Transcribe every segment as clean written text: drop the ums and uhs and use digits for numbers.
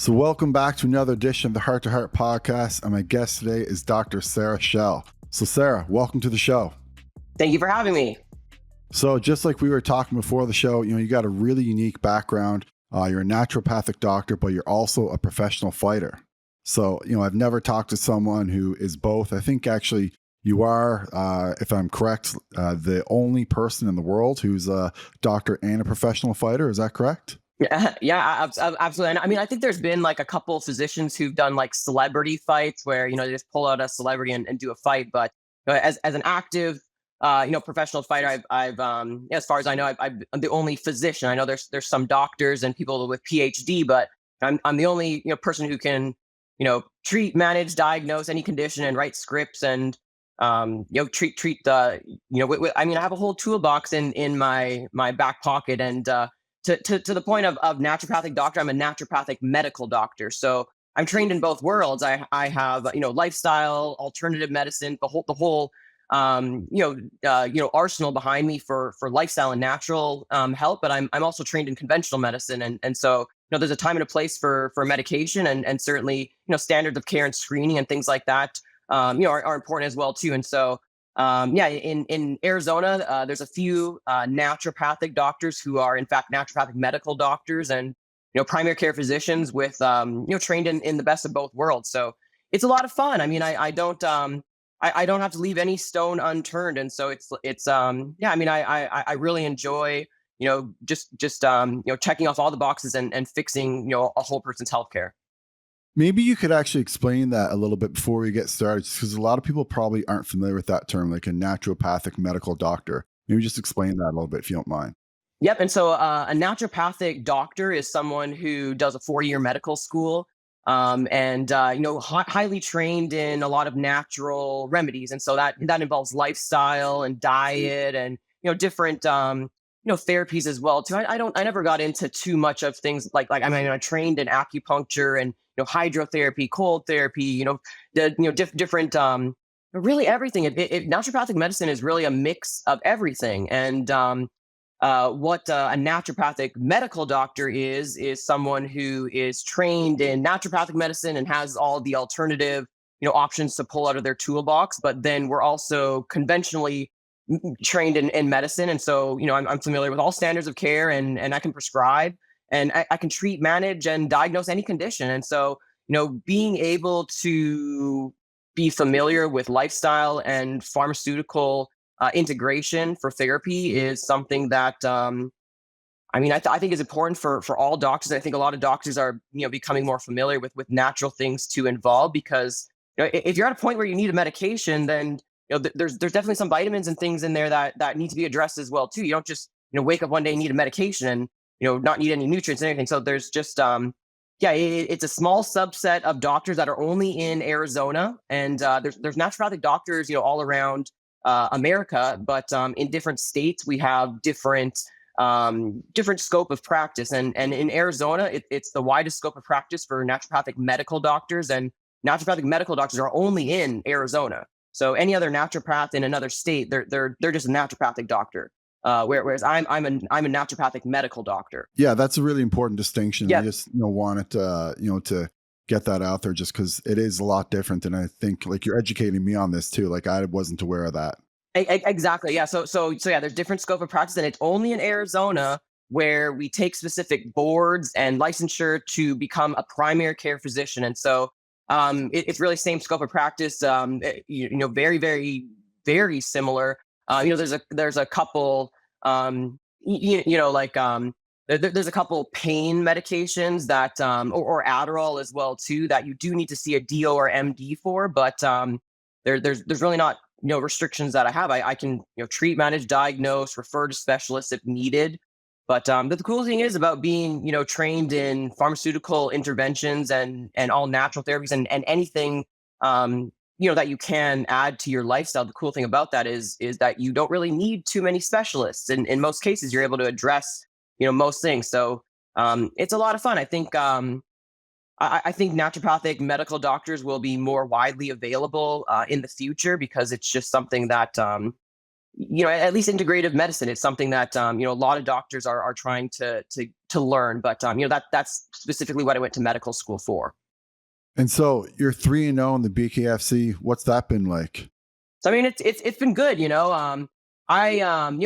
So welcome back to another edition of the Hart2Heart Podcast, and my guest today is Dr. Sarah Schell. So Sarah, welcome to the show. Thank you for having me. So just like we were talking before the show, you got a really unique background. You're a naturopathic doctor, but you're also a professional fighter. So, I've never talked to someone who is both. I think actually you are, if I'm correct, the only person in the world who's a doctor and a professional fighter. Is that correct? Yeah, absolutely. And I mean, I think there's been like a couple of physicians who've done like celebrity fights where, they just pull out a celebrity and do a fight. But as an active, professional fighter, as far as I know, I'm the only physician. I know there's some doctors and people with PhD, but I'm the only, person who can, treat, manage, diagnose any condition and write scripts and, treat the, I mean, I have a whole toolbox in my back pocket and, to the point of naturopathic doctor, I'm a naturopathic medical doctor. So I'm trained in both worlds. I have lifestyle, alternative medicine, the whole arsenal behind me for lifestyle and natural health. But I'm also trained in conventional medicine, and so there's a time and a place for medication, and certainly standards of care and screening and things like that are important as well too. And so in Arizona, there's a few naturopathic doctors who are in fact naturopathic medical doctors and primary care physicians with trained in the best of both worlds. So it's a lot of fun. I mean, I don't have to leave any stone unturned, and so I really enjoy just checking off all the boxes and fixing a whole person's healthcare. Maybe you could actually explain that a little bit before we get started, because a lot of people probably aren't familiar with that term, like a naturopathic medical doctor. Maybe just explain that a little bit if you don't mind. Yep. And so a naturopathic doctor is someone who does a 4-year medical school and highly trained in a lot of natural remedies. And so that involves lifestyle and diet and, different, therapies as well too. I never got into too much of things I trained in acupuncture and, hydrotherapy, cold therapy, different, really everything. Naturopathic medicine is really a mix of everything. And what a naturopathic medical doctor is someone who is trained in naturopathic medicine and has all the alternative, options to pull out of their toolbox. But then we're also conventionally trained in medicine. And so, I'm familiar with all standards of care and I can prescribe and I can treat, manage, and diagnose any condition. And so, being able to be familiar with lifestyle and pharmaceutical integration for therapy is something that I think is important for all doctors. I think a lot of doctors are becoming more familiar with natural things to involve because if you're at a point where you need a medication, then there's definitely some vitamins and things in there that need to be addressed as well too. You don't just wake up one day and need a medication and not need any nutrients and anything. So there's just it's a small subset of doctors that are only in Arizona, and there's naturopathic doctors all around America, but in different states we have different scope of practice. And in Arizona, it's the widest scope of practice for naturopathic medical doctors, and naturopathic medical doctors are only in Arizona. So any other naturopath in another state, they're just a naturopathic doctor. Whereas I'm a naturopathic medical doctor. Yeah, that's a really important distinction. Yeah. I just wanted to get that out there just because it is a lot different. And I think like you're educating me on this too. Like I wasn't aware of that. Exactly. Yeah. So yeah, there's different scope of practice, and it's only in Arizona where we take specific boards and licensure to become a primary care physician. And so it's really same scope of practice. Very, very, very similar. There's a couple, there's a couple pain medications that, or Adderall as well too, that you do need to see a DO or MD for, but there's really not restrictions that I have. I can treat, manage, diagnose, refer to specialists if needed. But the cool thing is about being trained in pharmaceutical interventions and all natural therapies and anything that you can add to your lifestyle. The cool thing about that is that you don't really need too many specialists. And in most cases, you're able to address, most things. So it's a lot of fun. I think I think naturopathic medical doctors will be more widely available in the future because it's just something that at least integrative medicine is something that, a lot of doctors are trying to learn. But, that's specifically what I went to medical school for. And so you're 3-0 in the BKFC. What's that been like? So I mean, it's been good. I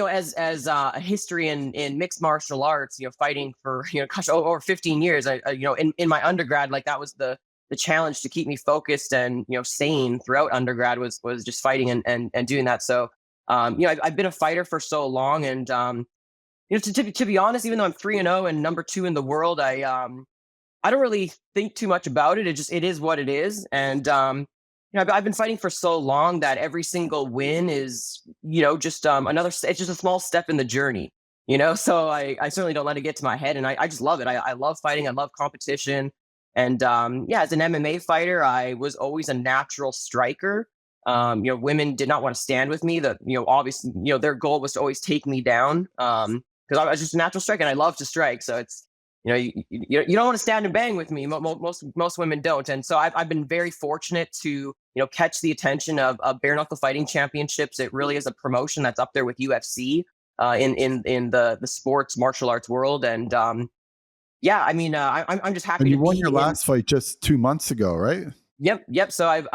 as a history in mixed martial arts, fighting for gosh, over 15 years. In my undergrad, like that was the challenge to keep me focused and sane throughout undergrad was just fighting and doing that. So I've been a fighter for so long, and to be honest, even though I'm 3-0 and number 2 in the world, I don't really think too much about it. It is what it is. And, I've been fighting for so long that every single win is, just it's just a small step in the journey, so I certainly don't let it get to my head. And I just love it. I love fighting. I love competition. And, as an MMA fighter, I was always a natural striker. Women did not want to stand with me. Obviously, their goal was to always take me down. Because I was just a natural striker and I love to strike. So it's, you don't want to stand and bang with me. Most women don't. And so I've been very fortunate to, catch the attention of bare knuckle fighting championships. It really is a promotion that's up there with UFC in the sports martial arts world. And I'm just happy And to you won be your last fight just 2 months ago, right? Yep. So I've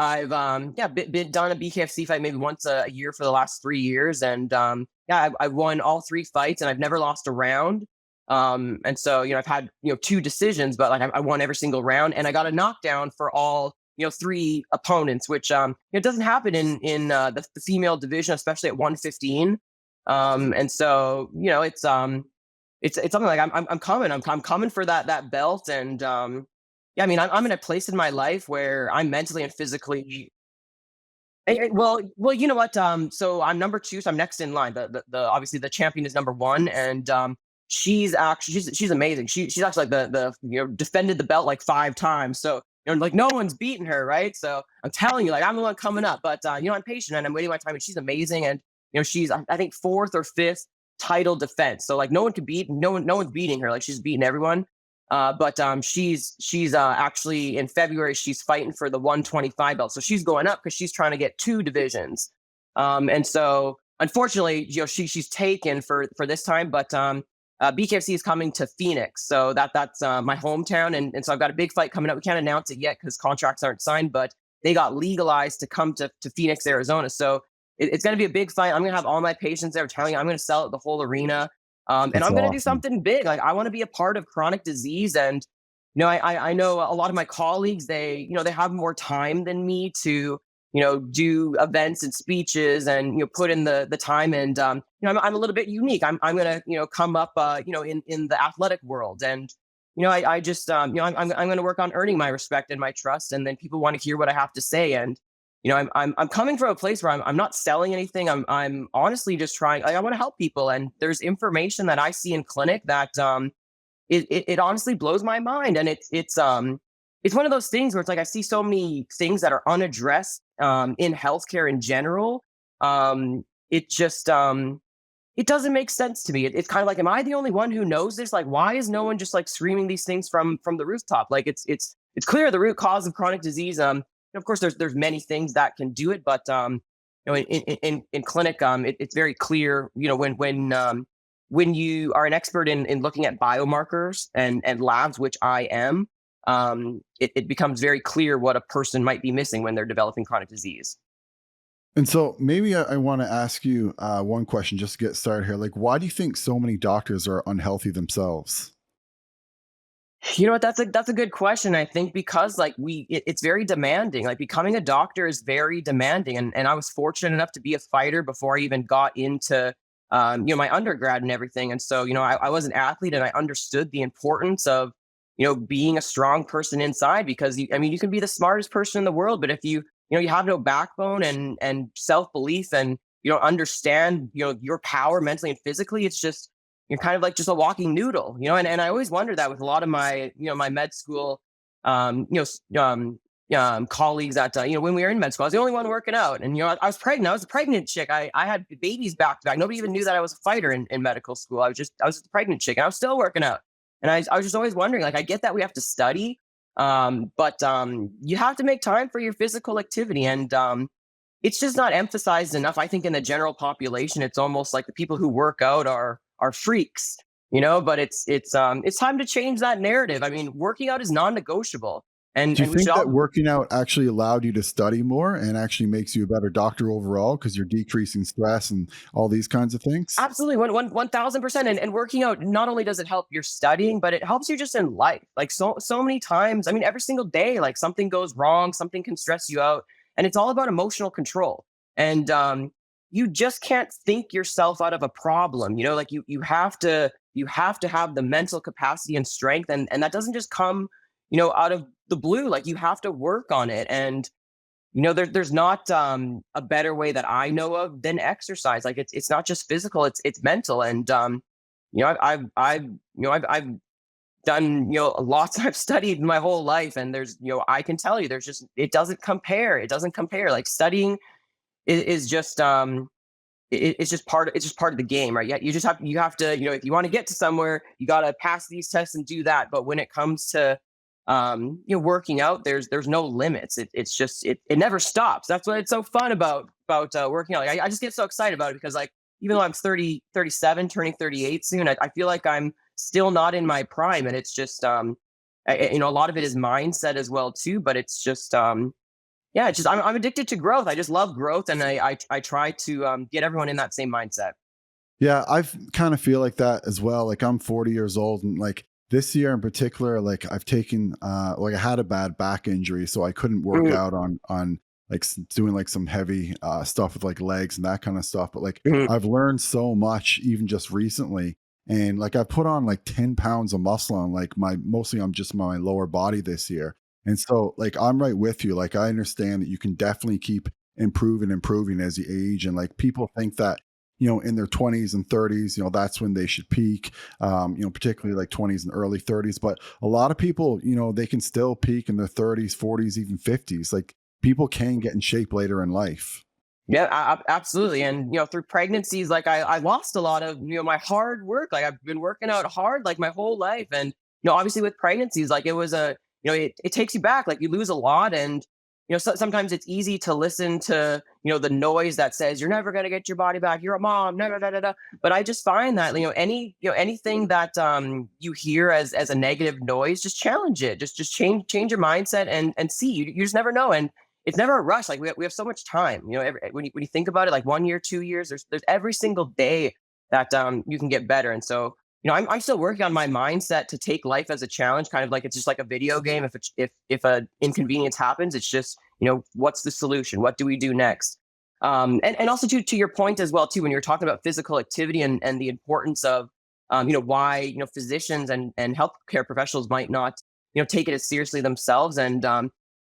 been done a BKFC fight maybe once a year for the last 3 years. And I've won all 3 fights and I've never lost a round. And so, I've had, 2 decisions, but like I won every single round and I got a knockdown for all, 3 opponents, which, it doesn't happen in the female division, especially at 115. And so, it's something like I'm coming for that belt. And, I'm in a place in my life where I'm mentally and physically. Well, you know what? So I'm number 2, so I'm next in line. The obviously the champion is number 1, and she's amazing. She's actually like the defended the belt like 5 times. So like no one's beaten her, right? So I'm telling you, like I'm the one coming up. But I'm patient and I'm waiting my time. And she's amazing, and she's I think 4th or 5th title defense. So like no one's beating her. Like she's beating everyone. But she's actually in February she's fighting for the 125 belt, so she's going up because she's trying to get 2 divisions. And so unfortunately, she's taken for this time, but BKFC is coming to Phoenix, so that's my hometown, and so I've got a big fight coming up. We can't announce it yet because contracts aren't signed, but they got legalized to come to Phoenix, Arizona. So it's going to be a big fight. I'm going to have all my patients there telling you I'm going to sell at the whole arena. And That's I'm going to do awesome. something big. Like I want to be a part of chronic disease. And, I know a lot of my colleagues, they have more time than me to, do events and speeches and, put in the time. And, I'm a little bit unique. I'm going to, come up, in the athletic world. And, I just, I'm going to work on earning my respect and my trust. And then people want to hear what I have to say. And, I'm coming from a place where I'm not selling anything. I'm honestly just trying. I want to help people, and there's information that I see in clinic that it honestly blows my mind, and it's one of those things where it's like I see so many things that are unaddressed in healthcare in general. It just it doesn't make sense to me. It's kind of like, am I the only one who knows this? Like, why is no one just like screaming these things from the rooftop? Like it's clear the root cause of chronic disease. Of course, there's many things that can do it, but in clinic, it's very clear. When you are an expert in looking at biomarkers and labs, which I am, it becomes very clear what a person might be missing when they're developing chronic disease. And so maybe I want to ask you one question just to get started here. Like, why do you think so many doctors are unhealthy themselves? You know what? That's a good question. I think because like it's very demanding. Like becoming a doctor is very demanding, and I was fortunate enough to be a fighter before I even got into my undergrad and everything. And so I was an athlete, and I understood the importance of being a strong person inside, because you can be the smartest person in the world, but if you have no backbone and self belief, and you don't understand your power mentally and physically, it's just you're kind of like just a walking noodle, and I always wonder that with a lot of my, my med school, colleagues that, when we were in med school, I was the only one working out. And, I was pregnant. I was a pregnant chick. I had babies back to back. Nobody even knew that I was a fighter in medical school. I was just a pregnant chick, and I was still working out. And I was just always wondering, like, I get that we have to study, but you have to make time for your physical activity. And, it's just not emphasized enough. I think in the general population, it's almost like the people who work out are freaks, but it's time to change that narrative. I mean, working out is non-negotiable. And Do you and we should think that all working out actually allowed you to study more and actually makes you a better doctor overall because you're decreasing stress and all these kinds of things? absolutely 1,000%. And working out, not only does it help your studying, but it helps you just in life. Like so many times, I mean, every single day, like something goes wrong, something can stress you out, and it's all about emotional control. And you just can't think yourself out of a problem. Like you have to have the mental capacity and strength, and that doesn't just come, out of the blue. Like you have to work on it. And there's not a better way that I know of than exercise. Like it's not just physical, it's mental. And I've done lots. I've studied my whole life, and I can tell you, there's just it doesn't compare. Like studying is just it's just part of the game, right? Yeah, you have to, if you want to get to somewhere, you got to pass these tests and do that. But when it comes to working out, there's no limits. It's just it never stops. That's what it's so fun about working out. Like, I just get so excited about it because, like, even though I'm 37, turning 38 soon, I feel like I'm still not in my prime. And it's just a lot of it is mindset as well too. But it's just yeah, it's just I'm addicted to growth. I just love growth, and I try to get everyone in that same mindset. Yeah, I've kind of feel like that as well. Like I'm 40 years old, and like this year in particular, like I've taken like I had a bad back injury, so I couldn't work Mhm, out on like doing like some heavy stuff with like legs and that kind of stuff. But like mhm. I've learned so much even just recently. And like I put on like 10 pounds of muscle on like my mostly on just my lower body this year. And so like I'm right with you. Like I understand that you can definitely keep improving as you age. And like people think that in their 20s and 30s, that's when they should peak, particularly like 20s and early 30s. But a lot of people, they can still peak in their 30s, 40s, even 50s. Like people can get in shape later in life. Yeah, absolutely. And through pregnancies, like I lost a lot of my hard work. Like I've been working out hard like my whole life. And obviously with pregnancies, like it was it takes you back. Like you lose a lot. And sometimes it's easy to listen to the noise that says you're never going to get your body back, you're a mom, da, da, da, da, da. But I just find that anything that you hear as a negative noise, just challenge it. Just change your mindset, and see. You just never know. And it's never a rush. Like we have so much time. When you think about it, like 1 year, 2 years, there's every single day that you can get better. And so I'm still working on my mindset to take life as a challenge, kind of like it's just like a video game. If a inconvenience happens, it's just what's the solution? What do we do next? And also to your point as well too, when you're talking about physical activity and the importance of why physicians and healthcare professionals might not take it as seriously themselves. And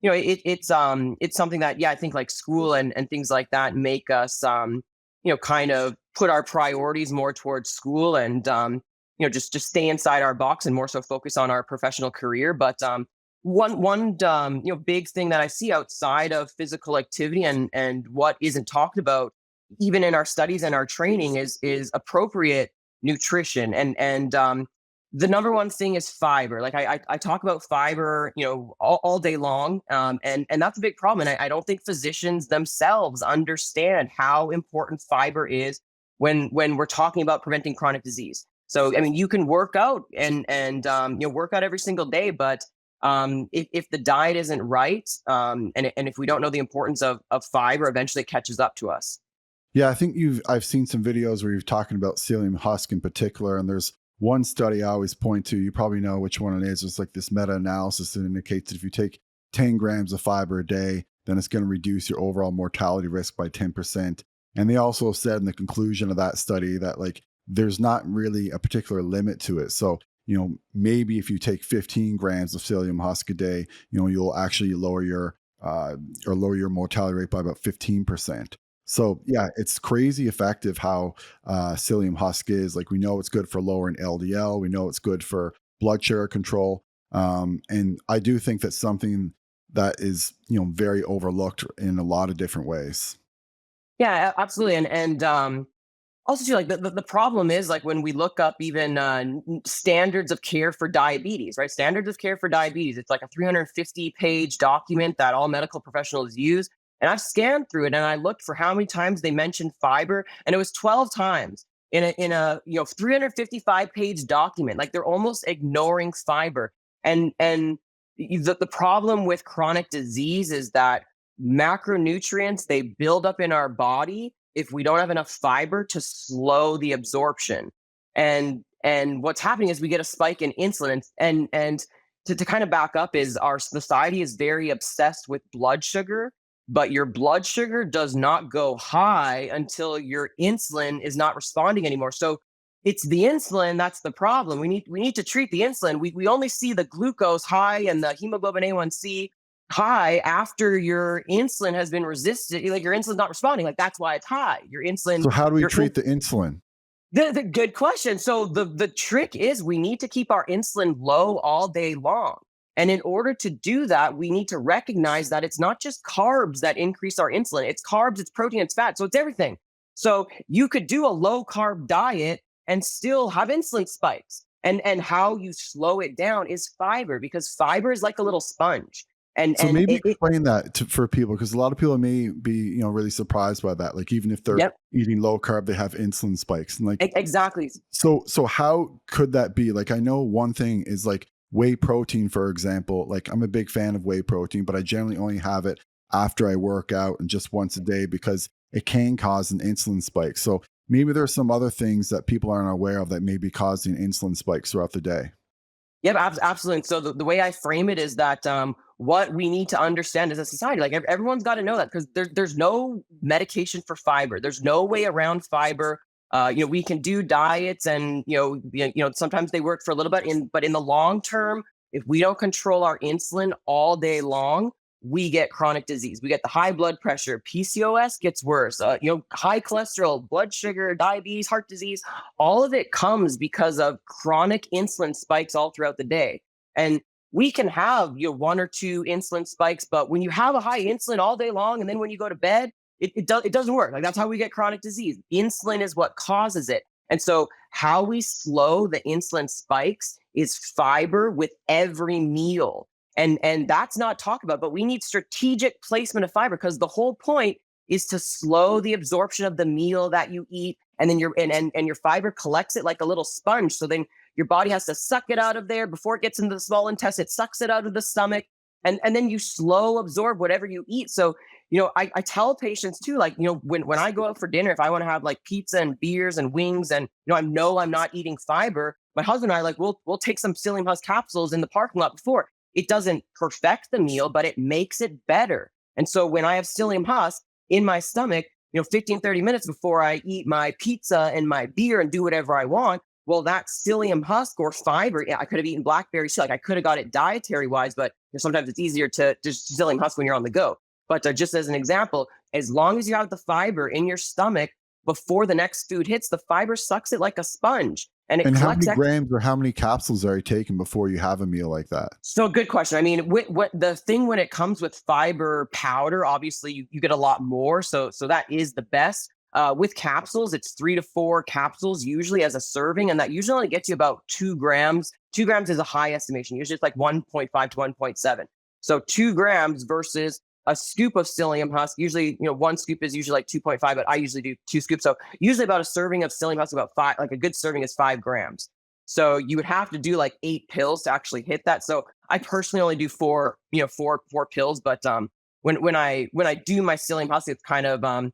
it's something that, yeah, I think like school and things like that make us kind of put our priorities more towards school, and just stay inside our box and more so focus on our professional career. But one big thing that I see outside of physical activity and what isn't talked about even in our studies and our training is appropriate nutrition. And the number one thing is fiber. Like I talk about fiber, all day long. And that's a big problem. And I don't think physicians themselves understand how important fiber is when we're talking about preventing chronic disease. So, I mean, you can work out and work out every single day, but if the diet isn't right, and if we don't know the importance of fiber, eventually it catches up to us. Yeah, I think I've seen some videos where you're talking about psyllium husk in particular, and there's one study I always point to. You probably know which one it is. It's like this meta-analysis that indicates that if you take 10 grams of fiber a day, then it's going to reduce your overall mortality risk by 10%. And they also said in the conclusion of that study that like there's not really a particular limit to it. So, maybe if you take 15 grams of psyllium husk a day, you'll actually lower your mortality rate by about 15%. So yeah, it's crazy effective how psyllium husk is. Like we know it's good for lowering LDL. We know it's good for blood sugar control. And I do think that's something that is very overlooked in a lot of different ways. Yeah, absolutely. And also too, like the problem is like when we look up even standards of care for diabetes, right? Standards of care for diabetes. It's like a 350-page document that all medical professionals use. And I've scanned through it and I looked for how many times they mentioned fiber, and it was 12 times in a 355 page document. Like they're almost ignoring fiber. And the problem with chronic disease is that macronutrients, they build up in our body if we don't have enough fiber to slow the absorption. And what's happening is we get a spike in insulin. And to kind of back up, is our society is very obsessed with blood sugar, but your blood sugar does not go high until your insulin is not responding anymore. So it's the insulin that's the problem. We need to treat the insulin. We only see the glucose high and the hemoglobin A1C high after your insulin has been resisted. Like your insulin's not responding. Like that's why it's high. Your insulin. So how do we your treat the insulin? the good question. So the trick is we need to keep our insulin low all day long. And in order to do that, we need to recognize that it's not just carbs that increase our insulin. It's carbs, it's protein, it's fat. So it's everything. So you could do a low carb diet and still have insulin spikes. And how you slow it down is fiber, because fiber is like a little sponge. So And maybe it explain that for people, because a lot of people may be, really surprised by that. Like even if they're yep, eating low carb, they have insulin spikes. And like, exactly. so how could that be? Like, I know one thing is like whey protein, for example. Like I'm a big fan of whey protein, but I generally only have it after I work out and just once a day because it can cause an insulin spike. So maybe there's some other things that people aren't aware of that may be causing insulin spikes throughout the day. Yep, absolutely. So the way I frame it is that what we need to understand as a society, like everyone's got to know that, because there's no medication for fiber. There's no way around fiber. We can do diets, and sometimes they work for a little bit, but in the long term, if we don't control our insulin all day long, we get chronic disease. We get the high blood pressure, PCOS gets worse, high cholesterol, blood sugar, diabetes, heart disease. All of it comes because of chronic insulin spikes all throughout the day. And we can have one or two insulin spikes, but when you have a high insulin all day long, and then when you go to bed, it doesn't work. Like that's how we get chronic disease. Insulin is what causes it. And so how we slow the insulin spikes is fiber with every meal. And that's not talked about, but we need strategic placement of fiber, because the whole point is to slow the absorption of the meal that you eat. And then your fiber collects it like a little sponge. So then your body has to suck it out of there before it gets into the small intestine. It sucks it out of the stomach. And then you slow absorb whatever you eat. So, I tell patients too, like, when I go out for dinner, if I want to have like pizza and beers and wings, and, I know I'm not eating fiber, my husband and I, like, we'll take some psyllium husk capsules in the parking lot before. It doesn't perfect the meal, but it makes it better. And so when I have psyllium husk in my stomach, 15, 30 minutes before I eat my pizza and my beer and do whatever I want, well, that psyllium husk or fiber, I could have eaten blackberries too. Like I could have got it dietary wise, but sometimes it's easier to just psyllium husk when you're on the go. But just as an example, as long as you have the fiber in your stomach before the next food hits, the fiber sucks it like a sponge. And how many grams or how many capsules are you taking before you have a meal like that? So good question. I mean, what the thing when it comes with fiber powder, obviously you get a lot more. So that is the best. With capsules, it's 3 to 4 capsules usually as a serving, and that usually only gets you about 2 grams. 2 grams is a high estimation. Usually it's like 1.5 to 1.7. So 2 grams versus a scoop of psyllium husk. Usually, one scoop is usually like 2.5, but I usually do 2 scoops. So usually about a serving of psyllium husk, about 5, like a good serving is 5 grams. So you would have to do like 8 pills to actually hit that. So I personally only do 4 pills. But when I do my psyllium husk, it's kind of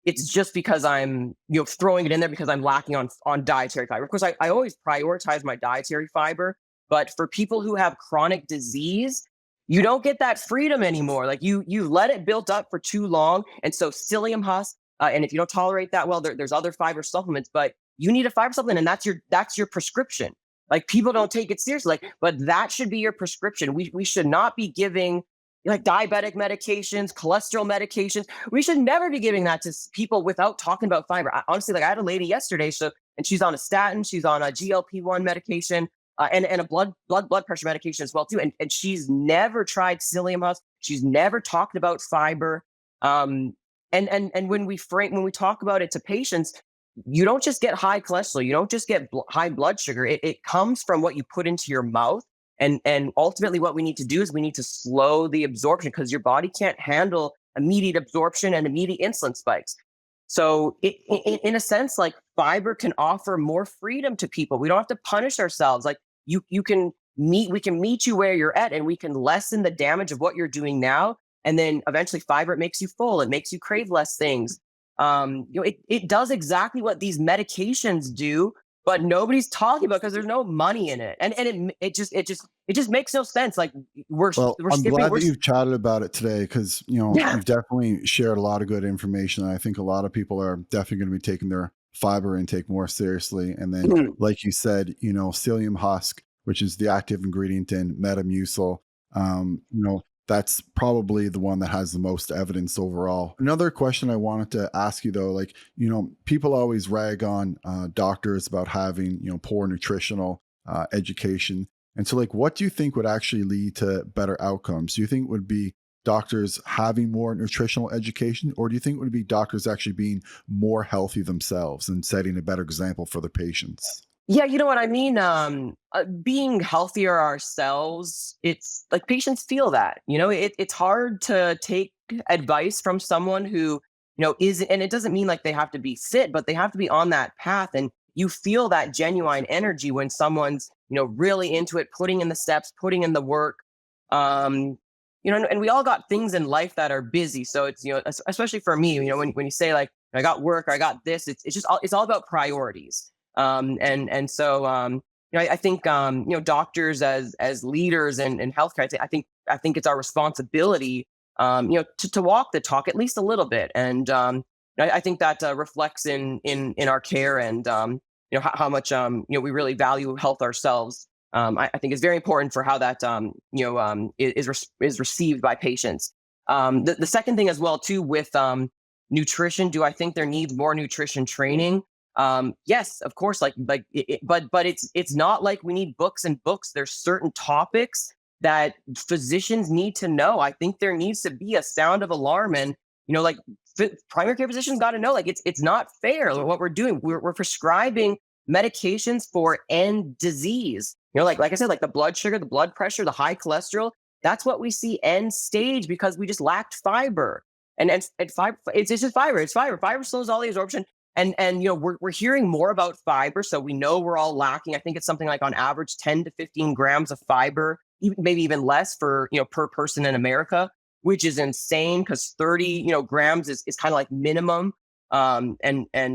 it's just because I'm throwing it in there because I'm lacking on dietary fiber. Of course, I always prioritize my dietary fiber, but for people who have chronic disease, you don't get that freedom anymore. Like you let it build up for too long. And so psyllium husk, and if you don't tolerate that well, there's other fiber supplements, but you need a fiber supplement, and that's your prescription. Like people don't take it seriously, but that should be your prescription. We should not be giving like diabetic medications, cholesterol medications. We should never be giving that to people without talking about fiber. Honestly, like I had a lady yesterday, and she's on a statin, she's on a GLP-1 medication, and a blood pressure medication as well too. And she's never tried psyllium husk. She's never talked about fiber. And when we talk about it to patients, you don't just get high cholesterol. You don't just get high blood sugar. It comes from what you put into your mouth. And ultimately what we need to do is we need to slow the absorption, because your body can't handle immediate absorption and immediate insulin spikes. So in a sense, like fiber can offer more freedom to people. We don't have to punish ourselves. Like you can we can meet you where you're at, and we can lessen the damage of what you're doing now. And then eventually fiber, it makes you full. It makes you crave less things. It does exactly what these medications do, but nobody's talking about because there's no money in it. And it just makes no sense. Like Well, we're I'm skipping, glad that you've chatted about it today because, yeah. you've definitely shared a lot of good information. And I think a lot of people are definitely going to be taking their fiber intake more seriously. And then, like you said, psyllium husk, which is the active ingredient in Metamucil, that's probably the one that has the most evidence overall. Another question I wanted to ask you though, like, people always rag on doctors about having, poor nutritional education. And so, like, what do you think would actually lead to better outcomes? Do you think it would be doctors having more nutritional education, or do you think it would be doctors actually being more healthy themselves and setting a better example for their patients? Yeah, you know what I mean? Being healthier ourselves, it's like patients feel that, it's hard to take advice from someone who, is, and it doesn't mean like they have to be fit, but they have to be on that path. And you feel that genuine energy when someone's, really into it, putting in the steps, putting in the work. And we all got things in life that are busy. So it's, especially for me, when you say like, I got work, or I got this, it's all about priorities. I think doctors as leaders in healthcare, I think it's our responsibility to walk the talk at least a little bit, and I think that reflects in our care, and how much we really value health ourselves. I think is very important for how that is received by patients. The second thing as well too with nutrition, do I think there needs more nutrition training? Yes, of course, but it's not like we need books and books. There's certain topics that physicians need to know. I think there needs to be a sound of alarm, and like primary care physicians got to know, like it's not fair what we're doing. We're prescribing medications for end disease. Like I said, like the blood sugar, the blood pressure, the high cholesterol. That's what we see end stage because we just lacked fiber. And fiber, it's just fiber. It's fiber. Fiber slows all the absorption. And we're hearing more about fiber, so we know we're all lacking. I think it's something like on average 10 to 15 grams of fiber, maybe even less for per person in America, which is insane because 30 grams is kind of like minimum. And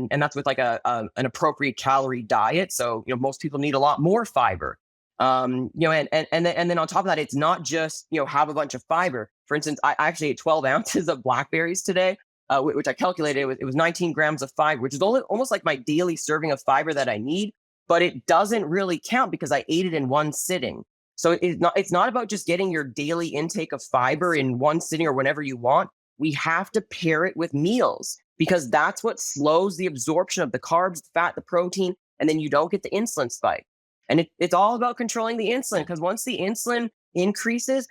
that's with like an appropriate calorie diet. So most people need a lot more fiber. And then on top of that, it's not just have a bunch of fiber. For instance, I actually ate 12 ounces of blackberries today. Which I calculated, it was 19 grams of fiber, which is almost like my daily serving of fiber that I need, but it doesn't really count because I ate it in one sitting. So it's not about just getting your daily intake of fiber in one sitting or whenever you want. We have to pair it with meals because that's what slows the absorption of the carbs, the fat, the protein, and then you don't get the insulin spike. And it's all about controlling the insulin because once the insulin increases,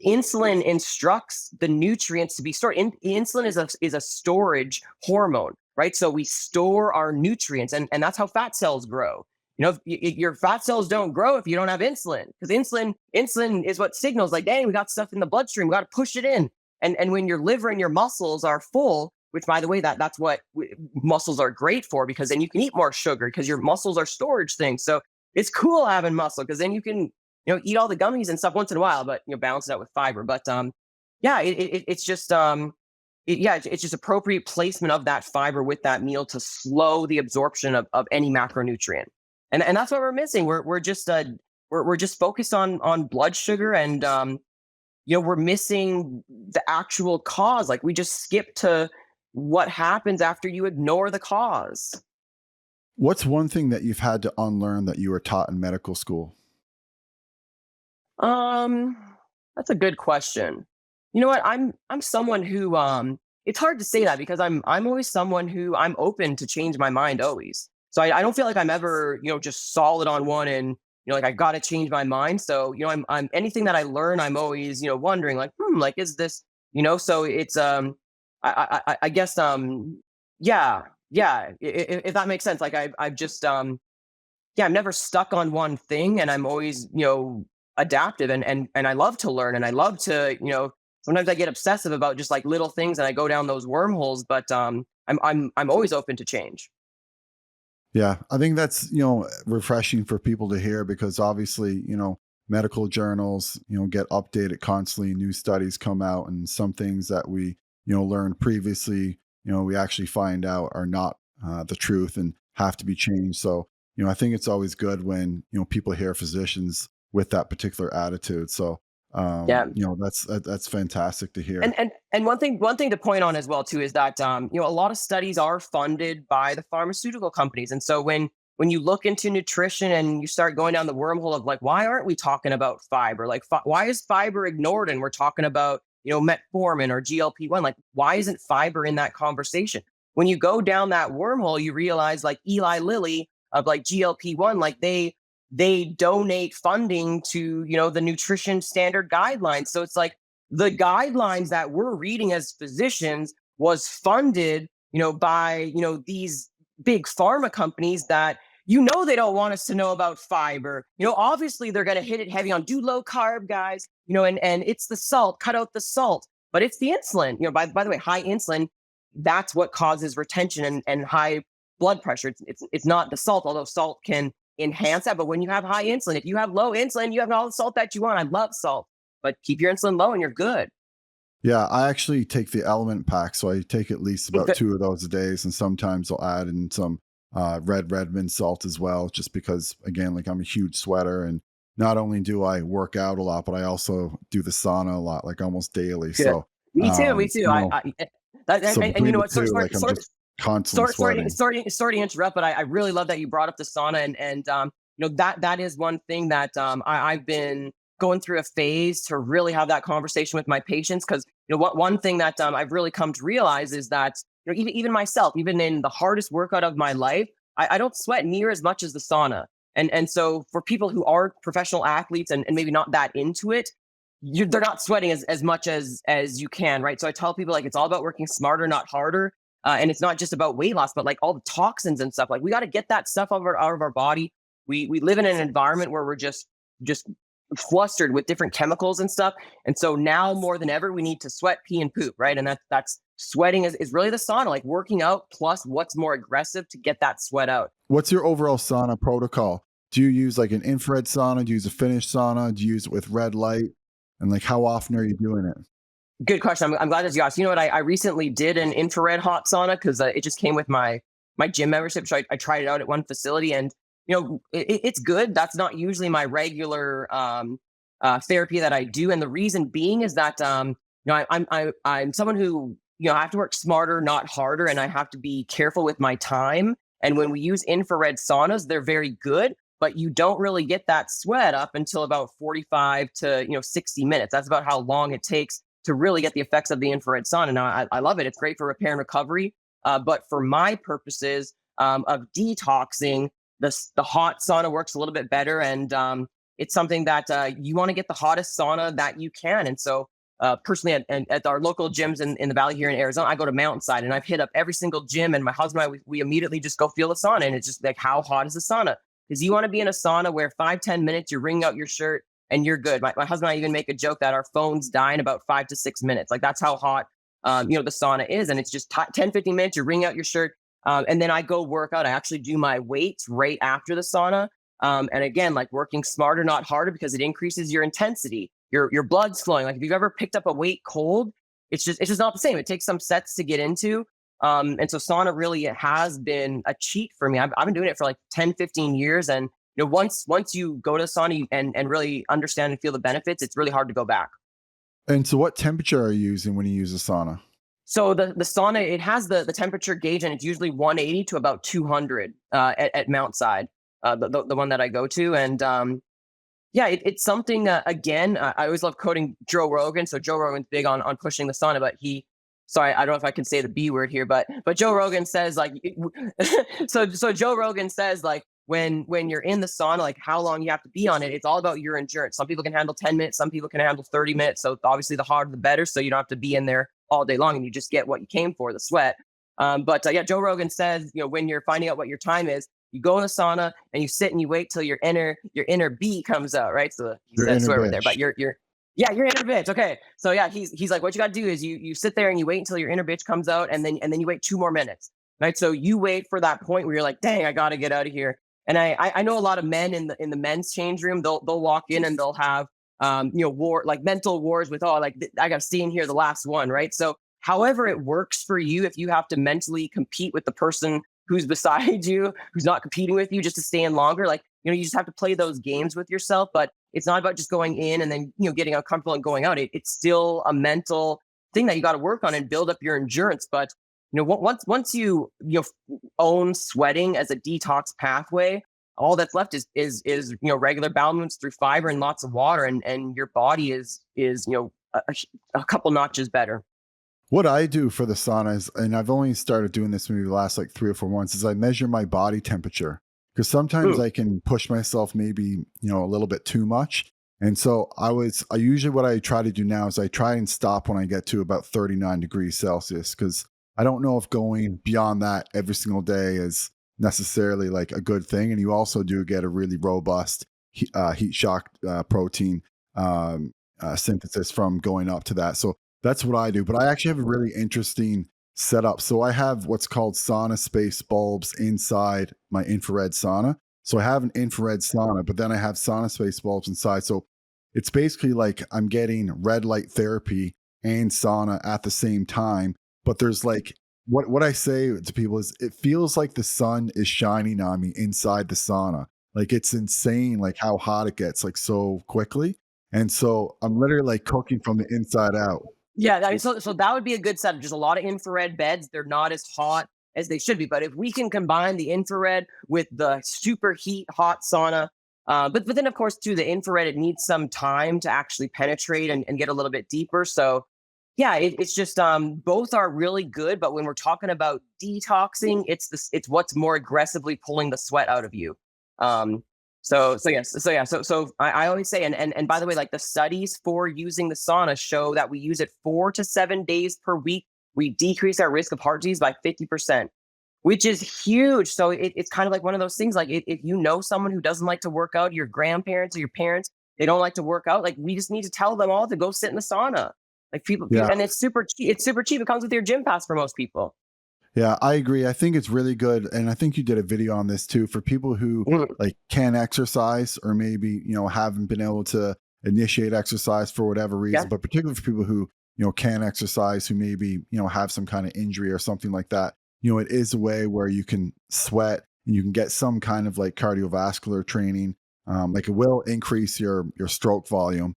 insulin instructs the nutrients to be stored. Insulin is a storage hormone, right? So we store our nutrients, and that's how fat cells grow. Your fat cells don't grow if you don't have insulin, because insulin is what signals like, hey, we got stuff in the bloodstream, we got to push it in. And when your liver and your muscles are full, which by the way, that's what muscles are great for, because then you can eat more sugar because your muscles are storage things. So it's cool having muscle because then you can eat all the gummies and stuff once in a while, but balance it out with fiber. But it's just it's just appropriate placement of that fiber with that meal to slow the absorption of any macronutrient. And that's what we're missing. We're just focused on blood sugar, and we're missing the actual cause. Like we just skip to what happens after you ignore the cause. What's one thing that you've had to unlearn that you were taught in medical school? That's a good question. You know what? I'm someone who it's hard to say that because I'm always someone who I'm open to change my mind always. So I don't feel like I'm ever, just solid on one and like I got to change my mind. So, I'm anything that I learn, I'm always, wondering like, like is this, so it's I guess yeah, if that makes sense. Like I've just yeah, I'm never stuck on one thing, and I'm always, adaptive, and I love to learn, and I love to, sometimes I get obsessive about just like little things and I go down those wormholes, but I'm always open to change. Yeah, I think that's, refreshing for people to hear because obviously, medical journals, get updated constantly. New studies come out and some things that we, learned previously, we actually find out are not the truth and have to be changed. So, I think it's always good when, people hear physicians with that particular attitude. So, Yeah. that's fantastic to hear. And one thing to point on as well too is that a lot of studies are funded by the pharmaceutical companies, and so when you look into nutrition and you start going down the wormhole of like, why aren't we talking about fiber? Like, why is fiber ignored and we're talking about metformin or GLP-1? Like, why isn't fiber in that conversation? When you go down that wormhole, you realize like Eli Lilly of like GLP-1, like they donate funding to the nutrition standard guidelines. So it's like the guidelines that we're reading as physicians was funded by these big pharma companies that they don't want us to know about fiber. Obviously they're going to hit it heavy on do low carb, guys, and it's the salt, cut out the salt, but it's the insulin. By the way, high insulin, that's what causes retention and high blood pressure. It's not the salt, although salt can enhance that. But when you have high insulin, if you have low insulin, you have all the salt that you want. I love salt, but keep your insulin low and you're good. Yeah, I actually take the element pack. So I take at least about 2 of those a day. And sometimes I'll add in some Redmond salt as well, just because, again, like I'm a huge sweater. And not only do I work out a lot, but I also do the sauna a lot, like almost daily. Good. So Me too. Me too. so And you know what? two, like I'm just constantly sweating. Sorry to interrupt, but I really love that you brought up the sauna, and that is one thing that I've been going through a phase to really have that conversation with my patients, because one thing that I've really come to realize is that even myself, even in the hardest workout of my life, I don't sweat near as much as the sauna, and so for people who are professional athletes and maybe not that into it, they're not sweating as much as you can, right? So I tell people like it's all about working smarter, not harder. And it's not just about weight loss, but like all the toxins and stuff. Like we got to get that stuff out of our body. We live in an environment where we're just flustered with different chemicals and stuff. And so now more than ever, we need to sweat, pee, and poop, right? And that's sweating is really the sauna, like working out plus what's more aggressive to get that sweat out. What's your overall sauna protocol? Do you use like an infrared sauna? Do you use a Finnish sauna? Do you use it with red light? And like, how often are you doing it? Good question. I'm glad that you asked. You know what? I recently did an infrared hot sauna because it just came with my gym membership. So I tried it out at one facility, and it's good. That's not usually my regular therapy that I do, and the reason being is that I'm someone who I have to work smarter, not harder, and I have to be careful with my time. And when we use infrared saunas, they're very good, but you don't really get that sweat up until about 45 to 60 minutes. That's about how long it takes to really get the effects of the infrared sauna. Now, I love it. It's great for repair and recovery. But for my purposes of detoxing, the hot sauna works a little bit better. And it's something that you want to get the hottest sauna that you can. And so personally at our local gyms in the Valley here in Arizona, I go to Mountainside, and I've hit up every single gym, and my husband and I, we immediately just go feel the sauna. And it's just like, how hot is the sauna? Because you want to be in a sauna where 5-10 minutes, you're wringing out your shirt and you're good. My husband and I even make a joke that our phones die in about 5 to 6 minutes. Like that's how hot, the sauna is. And it's just 10-15 minutes, you're wringing out your shirt. And then I go work out. I actually do my weights right after the sauna. And again, like working smarter, not harder, because it increases your intensity. Your blood's flowing. Like if you've ever picked up a weight cold, it's just not the same. It takes some sets to get into. And so sauna really has been a cheat for me. I've been doing it for like 10-15 years. And once you go to the sauna and really understand and feel the benefits, it's really hard to go back. And so what temperature are you using when you use a sauna? So the sauna, it has the temperature gauge, and it's usually 180 to about 200 at Mountainside, the one that I go to. And it's something, again, I always love quoting Joe Rogan. So Joe Rogan's big on pushing the sauna, but sorry, I don't know if I can say the B word here, but Joe Rogan says like, so Joe Rogan says like, when you're in the sauna, like how long you have to be on it, it's all about your endurance. Some people can handle 10 minutes, some people can handle 30 minutes. So obviously the harder the better. So you don't have to be in there all day long, and you just get what you came for, the sweat. But Joe Rogan says, when you're finding out what your time is, you go in the sauna and you sit and you wait till your inner B comes out, right? So he says swear right there, but Yeah, your inner bitch. Okay. So yeah, he's like, what you got to do is you sit there and you wait until your inner bitch comes out, and then you wait 2 more minutes, right? So you wait for that point where you're like, dang, I got to get out of here. And I know a lot of men in the men's change room. They'll walk in and they'll have war, like mental wars with, oh, like I got to stay in here the last one, right? So however it works for you, if you have to mentally compete with the person who's beside you, who's not competing with you, just to stay in longer, like, you just have to play those games with yourself. But it's not about just going in and then getting uncomfortable and going out. It's still a mental thing that you got to work on and build up your endurance. But once you own sweating as a detox pathway, all that's left is regular bowel movements through fiber and lots of water, and your body is a couple notches better. What I do for the sauna is, and I've only started doing this maybe the last like 3 or 4 months, is I measure my body temperature, because sometimes Ooh. I can push myself maybe, a little bit too much. And so I usually, what I try to do now is I try and stop when I get to about 39 degrees Celsius, because I don't know if going beyond that every single day is necessarily like a good thing. And you also do get a really robust heat shock protein synthesis from going up to that. So that's what I do. But I actually have a really interesting setup. So I have what's called sauna space bulbs inside my infrared sauna. So I have an infrared sauna, but then I have sauna space bulbs inside. So it's basically like I'm getting red light therapy and sauna at the same time. But there's like, what I say to people is, it feels like the sun is shining on me inside the sauna. Like, it's insane, like how hot it gets, like so quickly. And so I'm literally like cooking from the inside out. Yeah, I mean, so that would be a good setup. Just a lot of infrared beds. They're not as hot as they should be. But if we can combine the infrared with the super heat hot sauna, but then of course too, the infrared, it needs some time to actually penetrate and get a little bit deeper. So yeah, it's just both are really good. But when we're talking about detoxing, it's what's more aggressively pulling the sweat out of you. Um, so I always say, and by the way, like the studies for using the sauna show that we use it 4 to 7 days per week, we decrease our risk of heart disease by 50%, which is huge. So it's kind of like one of those things, like if you know someone who doesn't like to work out, your grandparents or your parents, they don't like to work out, like we just need to tell them all to go sit in the sauna. Like Yeah. and it's super cheap. It's super cheap. It comes with your gym pass for most people. Yeah, I agree. I think it's really good. And I think you did a video on this too, for people who Mm. like can't exercise, or maybe, haven't been able to initiate exercise for whatever Yeah. reason, but particularly for people who, can exercise, who maybe, have some kind of injury or something like that. It is a way where you can sweat and you can get some kind of like cardiovascular training. Like, it will increase your stroke volume,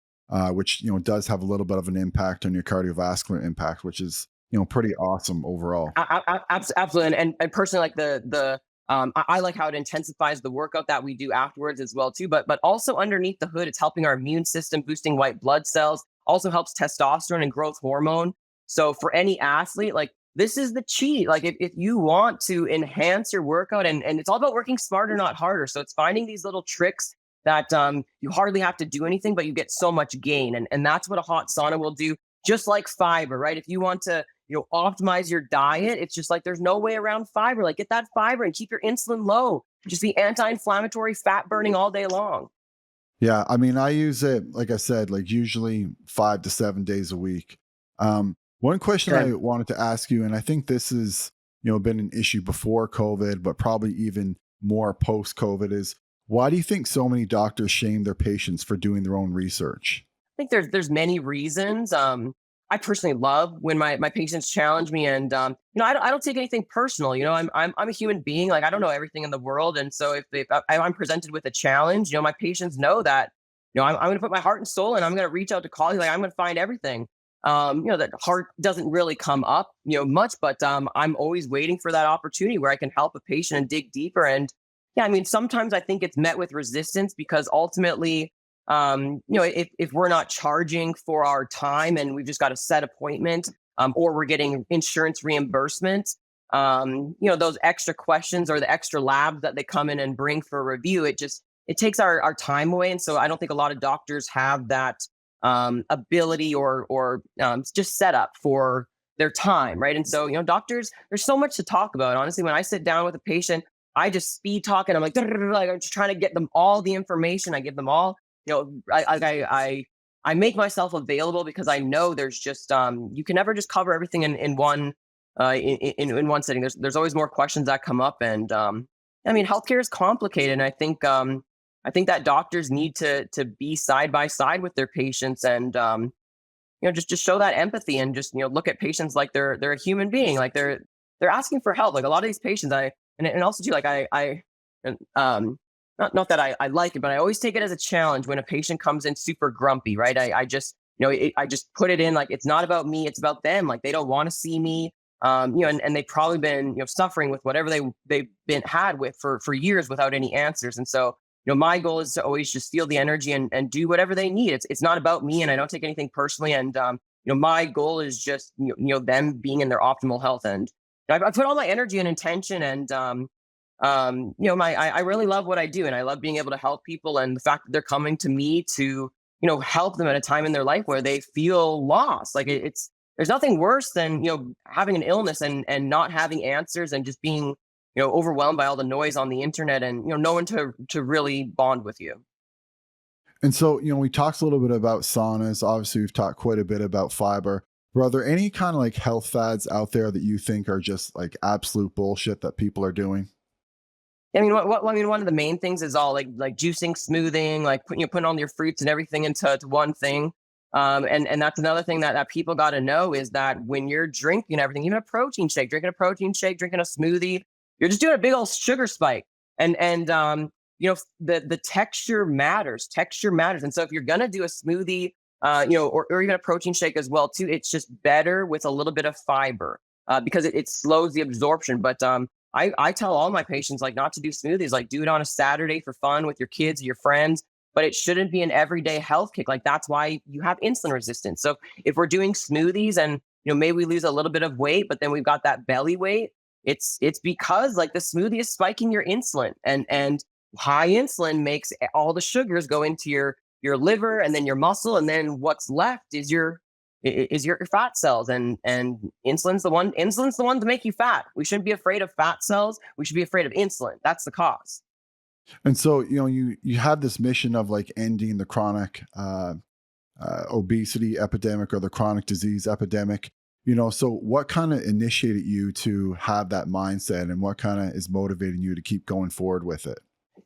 which, does have a little bit of an impact on your cardiovascular impact, which is, pretty awesome overall. Absolutely. And personally, like I like how it intensifies the workout that we do afterwards as well too. But also underneath the hood, it's helping our immune system, boosting white blood cells, also helps testosterone and growth hormone. So for any athlete, like this is the cheat. Like if you want to enhance your workout, and it's all about working smarter, not harder. So it's finding these little tricks that you hardly have to do anything, but you get so much gain. And that's what a hot sauna will do. Just like fiber, right? If you want to optimize your diet, it's just like there's no way around fiber. Like get that fiber and keep your insulin low. Just be anti-inflammatory, fat burning all day long. Yeah, I mean, I use it, like I said, like usually 5 to 7 days a week. One question Okay. I wanted to ask you, and I think this is, been an issue before COVID, but probably even more post COVID, is why do you think so many doctors shame their patients for doing their own research? I think there's many reasons. I personally love when my patients challenge me, and I don't take anything personal. I'm a human being. Like I don't know everything in the world, and so if I'm presented with a challenge, my patients know that I'm going to put my heart and soul, and I'm going to reach out to colleagues. Like I'm going to find everything. That heart doesn't really come up much, but I'm always waiting for that opportunity where I can help a patient and dig deeper. And yeah, I mean sometimes I think it's met with resistance because ultimately if we're not charging for our time and we've just got a set appointment, or we're getting insurance reimbursement, those extra questions or the extra labs that they come in and bring for review, it takes our time away. And so I don't think a lot of doctors have that ability or just set up for their time, right? And so, doctors, there's so much to talk about. Honestly, when I sit down with a patient, I just speed talk and I'm like, like I'm just trying to get them all the information. I give them all I I make myself available because I know there's just you can never just cover everything in one in one setting. There's always more questions that come up, and I mean, healthcare is complicated, and I think that doctors need to be side by side with their patients, and just show that empathy, and just look at patients like they're a human being, like they're asking for help. Like a lot of these patients, and also too, like I and, not that I like it, but I always take it as a challenge when a patient comes in super grumpy, right? I just, I just put it in like, it's not about me, it's about them. Like they don't want to see me, and they've probably been, suffering with whatever they've been had with for years without any answers. And so, my goal is to always just feel the energy and do whatever they need. It's not about me, and I don't take anything personally. And, my goal is just, them being in their optimal health. And I put all my energy and intention, and, I really love what I do, and I love being able to help people, and the fact that they're coming to me to help them at a time in their life where they feel lost. Like it's there's nothing worse than having an illness and not having answers, and just being overwhelmed by all the noise on the internet, and no one to really bond with you. And so, we talked a little bit about saunas. Obviously, we've talked quite a bit about fiber. But are there any kind of like health fads out there that you think are just like absolute bullshit that people are doing? I mean, I mean, one of the main things is all like juicing, smoothing, like putting all your fruits and everything into one thing. And that's another thing that people got to know, is that when you're drinking everything, even a protein shake, drinking a smoothie, you're just doing a big old sugar spike. And the texture matters. Texture matters. And so if you're gonna do a smoothie, or even a protein shake as well too, it's just better with a little bit of fiber, because it slows the absorption. But I tell all my patients like not to do smoothies, like do it on a Saturday for fun with your kids, your friends, but it shouldn't be an everyday health kick. Like that's why you have insulin resistance. So if we're doing smoothies and maybe we lose a little bit of weight, but then we've got that belly weight, it's because like the smoothie is spiking your insulin, and high insulin makes all the sugars go into your liver and then your muscle, and then what's left is your fat cells, and insulin's the one to make you fat. We shouldn't be afraid of fat cells. We should be afraid of insulin. That's the cause. And so, you have this mission of like ending the chronic obesity epidemic, or the chronic disease epidemic. So what kind of initiated you to have that mindset, and what kind of is motivating you to keep going forward with it?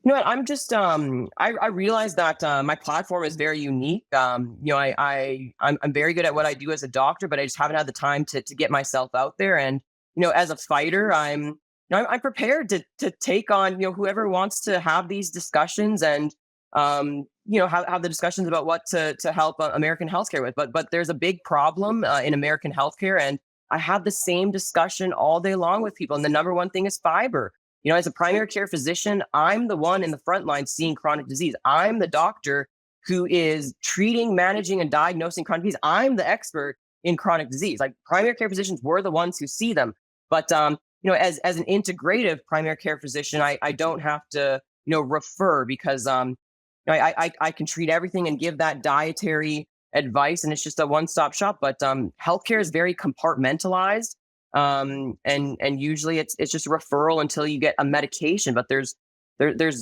You know what? I'm just I realize that my platform is very unique. I'm very good at what I do as a doctor, but I just haven't had the time to get myself out there. And as a fighter, I'm prepared to take on whoever wants to have these discussions, and have the discussions about what to help American healthcare with. But there's a big problem in American healthcare, and I have the same discussion all day long with people. And the number one thing is fiber. As a primary care physician, I'm the one in the front line seeing chronic disease. I'm the doctor who is treating, managing, and diagnosing chronic disease. I'm the expert in chronic disease. Like primary care physicians, we're the ones who see them. But as an integrative primary care physician, I don't have to refer, because I can treat everything and give that dietary advice, and it's just a one-stop shop. But healthcare is very compartmentalized. And usually it's just a referral until you get a medication, but there's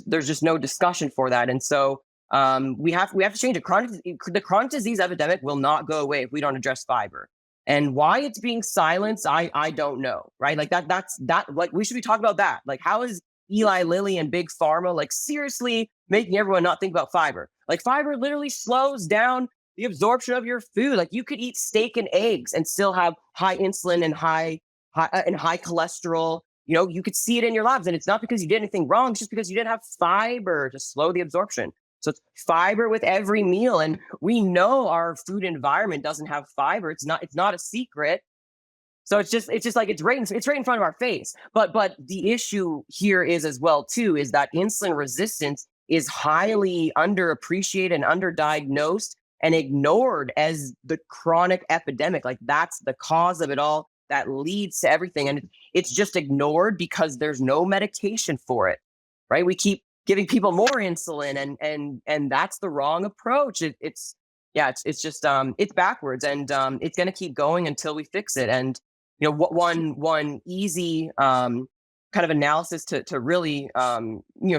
just no discussion for that. And so we have to change it. The chronic disease epidemic will not go away if we don't address fiber. And why it's being silenced, I don't know, right? Like that's like we should be talking about that. Like how is Eli Lilly and Big Pharma like seriously making everyone not think about fiber? Like fiber literally slows down the absorption of your food. Like you could eat steak and eggs and still have high insulin and high cholesterol. You could see it in your labs, and it's not because you did anything wrong. It's just because you didn't have fiber to slow the absorption. So it's fiber with every meal, and we know our food environment doesn't have fiber. It's not a secret. So it's just like it's right in front of our face. But the issue here is as well too is that insulin resistance is highly underappreciated and underdiagnosed and ignored as the chronic epidemic. Like that's the cause of it all, that leads to everything. And it's just ignored because there's no medication for it, right? We keep giving people more insulin, and that's the wrong approach. It's just it's backwards, and it's going to keep going until we fix it. And what one easy kind of analysis to really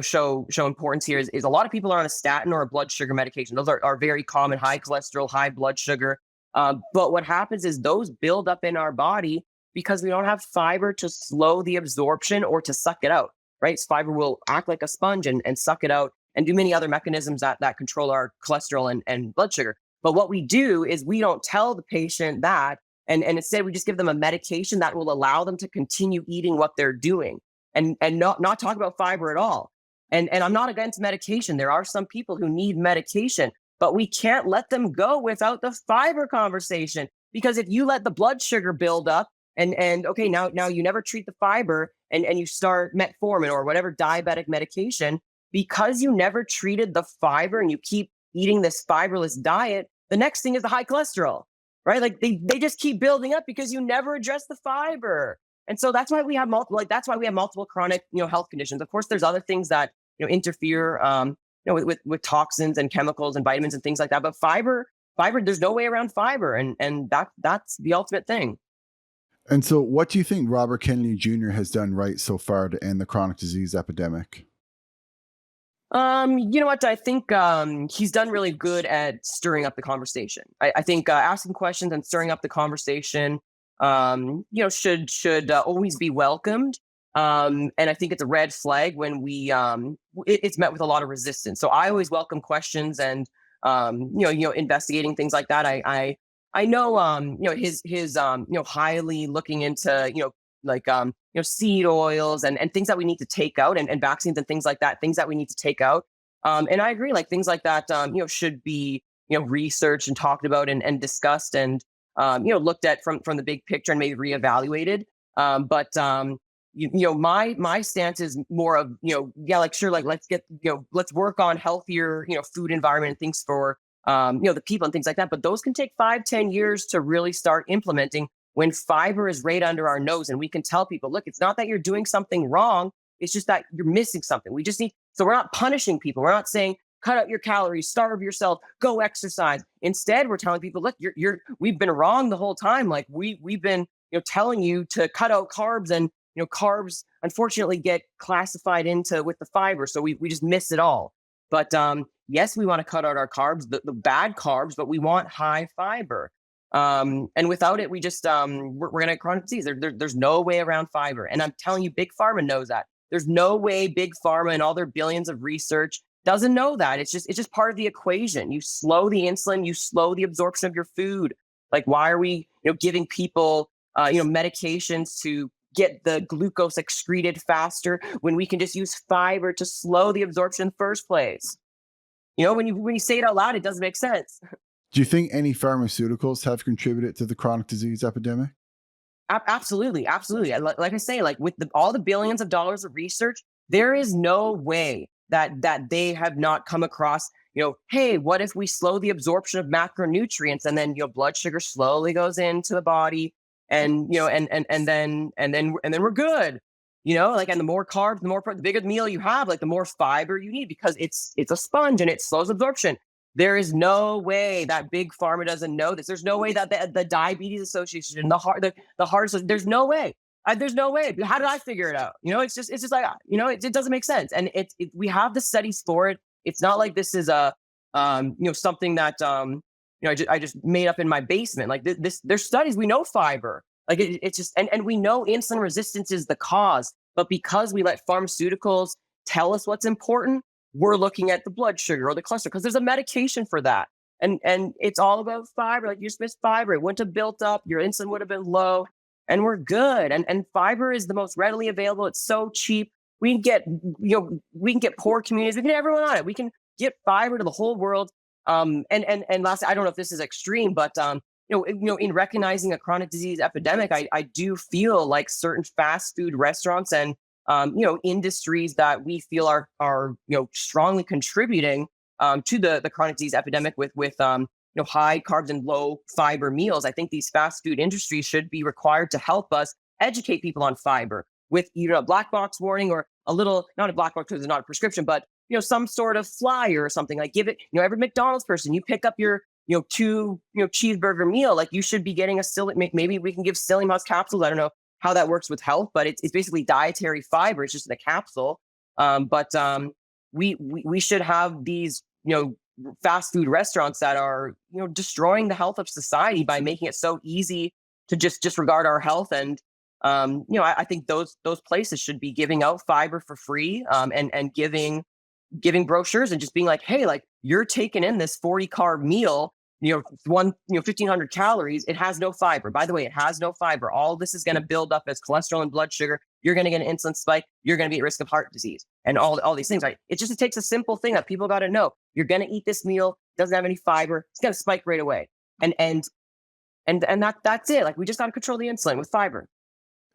show importance here is a lot of people are on a statin or a blood sugar medication. Those are very common: high cholesterol, high blood sugar. But what happens is those build up in our body because we don't have fiber to slow the absorption or to suck it out. Right? Fiber will act like a sponge and suck it out and do many other mechanisms that control our cholesterol and blood sugar. But what we do is we don't tell the patient that, and instead we just give them a medication that will allow them to continue eating what they're doing and not talk about fiber at all. And I'm not against medication. There are some people who need medication, but we can't let them go without the fiber conversation. Because if you let the blood sugar build up and okay, now you never treat the fiber and you start metformin or whatever diabetic medication, because you never treated the fiber and you keep eating this fiberless diet, the next thing is the high cholesterol, right? Like they just keep building up because you never address the fiber. And so that's why we have multiple chronic, health conditions. Of course, there's other things that, interfere, with toxins and chemicals and vitamins and things like that. But fiber, there's no way around fiber. And that's the ultimate thing. And so what do you think Robert Kennedy Jr. has done right so far to end the chronic disease epidemic? You know what? I think he's done really good at stirring up the conversation. I think asking questions and stirring up the conversation, should always be welcomed. And I think it's a red flag when it's met with a lot of resistance. So I always welcome questions and investigating things like that. I know his highly looking into seed oils and things that we need to take out and vaccines and things like that, things that we need to take out. And I agree, like things like that, should be, researched and talked about and discussed and, looked at from the big picture and maybe reevaluated. But my stance is more of, let's work on healthier, food environment and things for, the people and things like that. But those can take 5-10 years to really start implementing when fiber is right under our nose and we can tell people, look, it's not that you're doing something wrong. It's just that you're missing something. So we're not punishing people. We're not saying, cut out your calories, starve yourself, go exercise. Instead, we're telling people, look, we've been wrong the whole time. Like we've been, telling you to cut out carbs and, carbs unfortunately get classified with the fiber. So we just miss it all. But yes, we want to cut out our carbs, the bad carbs, but we want high fiber. And without it, we just we're going to chronic disease. There's no way around fiber. And I'm telling you, Big Pharma knows that. There's no way Big Pharma and all their billions of research doesn't know that. It's just part of the equation. You slow the insulin, you slow the absorption of your food. Like, why are we, giving people, medications to get the glucose excreted faster when we can just use fiber to slow the absorption in the first place? When you say it out loud, it doesn't make sense. Do you think any pharmaceuticals have contributed to the chronic disease epidemic? Absolutely. Absolutely. Like I say, like with all the billions of dollars of research, there is no way that they have not come across, hey, what if we slow the absorption of macronutrients and then, blood sugar slowly goes into the body and, and then we're good, and the more carbs, the bigger the meal you have, like the more fiber you need because it's a sponge and it slows absorption. There is no way that Big Pharma doesn't know this. There's no way that the Diabetes Association, the Heart, there's no way. There's no way. How did I figure it out? It's just like, it doesn't make sense. And we have the studies for it. It's not like this is a, something that, I just made up in my basement. Like there's studies, we know fiber. Like it's just, and we know insulin resistance is the cause, but because we let pharmaceuticals tell us what's important, we're looking at the blood sugar or the cholesterol because there's a medication for that. And it's all about fiber. Like you just missed fiber. It wouldn't have built up. Your insulin would have been low and we're good. And fiber is the most readily available. It's so cheap. We can get poor communities. We can get everyone on it. We can get fiber to the whole world. And lastly, I don't know if this is extreme, but, in recognizing a chronic disease epidemic, I do feel like certain fast food restaurants and industries that we feel are strongly contributing to the chronic disease epidemic with high carbs and low fiber meals. I think these fast food industries should be required to help us educate people on fiber with either a black box warning or not a black box because it's not a prescription, but some sort of flyer or something. Like give it, every McDonald's person, you pick up your two cheeseburger meal, like you should be getting maybe we can give psyllium husk capsules. I don't know how that works with health, but it's basically dietary fiber. It's just in a capsule. But we should have these, fast food restaurants that are, destroying the health of society by making it so easy to just disregard our health. And I think those places should be giving out fiber for free, and giving brochures and just being like, hey, like, you're taking in this 40 carb meal, 1,500 calories. It has no fiber. By the way, it has no fiber. All this is going to build up as cholesterol and blood sugar. You're going to get an insulin spike. You're going to be at risk of heart disease and all these things. Right? It takes a simple thing that people got to know. You're going to eat this meal. Doesn't have any fiber. It's going to spike right away. And that's it. Like, we just got to control the insulin with fiber.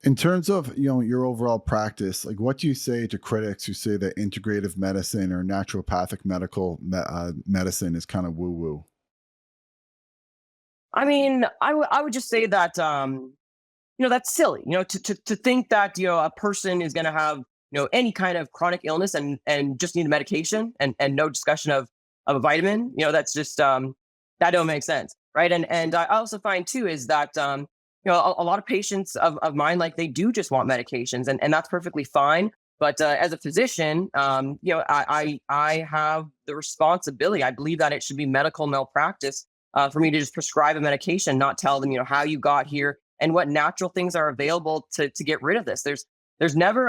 In terms of, your overall practice, like, what do you say to critics who say that integrative medicine or naturopathic medicine is kind of woo woo? I mean, I would just say that, that's silly, to think that, a person is going to have, any kind of chronic illness and just need a medication and no discussion of a vitamin, that's just, that don't make sense. Right. And I also find too, is that, a lot of patients of mine, like, they do just want medications, and that's perfectly fine. But as a physician, I have the responsibility. I believe that it should be medical malpractice for me to just prescribe a medication, not tell them, how you got here and what natural things are available to get rid of this. There's never,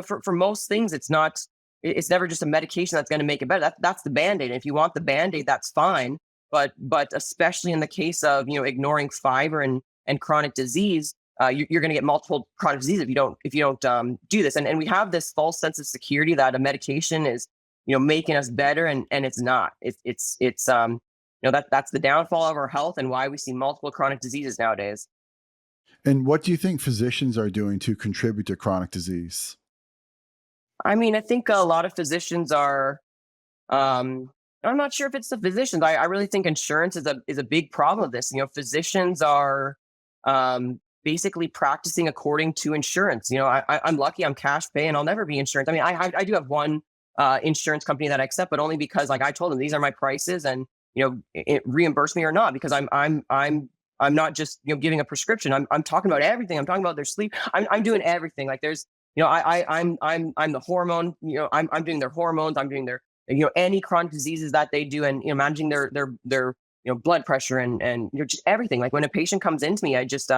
for most things, it's never just a medication that's going to make it better. That's the Band-Aid. If you want the Band-Aid, that's fine. But especially in the case of, ignoring fiber and chronic disease, you're going to get multiple chronic disease if you don't do this. And we have this false sense of security that a medication is, making us better, and it's not. It's that's the downfall of our health and why we see multiple chronic diseases nowadays. And what do you think physicians are doing to contribute to chronic disease? I mean, I think a lot of physicians are. I'm not sure if it's the physicians. I really think insurance is a big problem of this. Physicians are basically practicing according to insurance. I'm lucky I'm cash pay and I'll never be insurance. I mean, I do have one insurance company that I accept, but only because, like, I told them these are my prices, and it reimburse me or not, because I'm not just giving a prescription. I'm talking about everything. I'm talking about their sleep. I'm doing everything. Like, there's I'm the hormone. I'm doing their hormones. I'm doing their any chronic diseases that they do, and managing their blood pressure and just everything. Like, when a patient comes into me, I just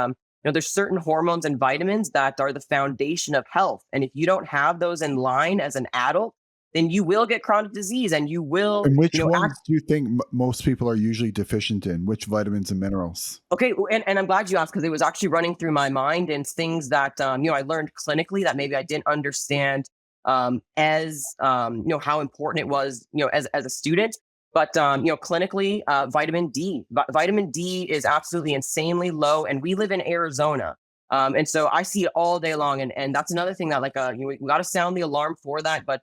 there's certain hormones and vitamins that are the foundation of health, and if you don't have those in line as an adult, then you will get chronic disease, and you will. And which ones do you think most people are usually deficient in? Which vitamins and minerals? Okay, and I'm glad you asked, because it was actually running through my mind, and things that I learned clinically that maybe I didn't understand as how important it was as a student. But clinically, vitamin D. Vitamin D is absolutely insanely low, and we live in Arizona. And so I see it all day long, and that's another thing that, like, we got to sound the alarm for that. But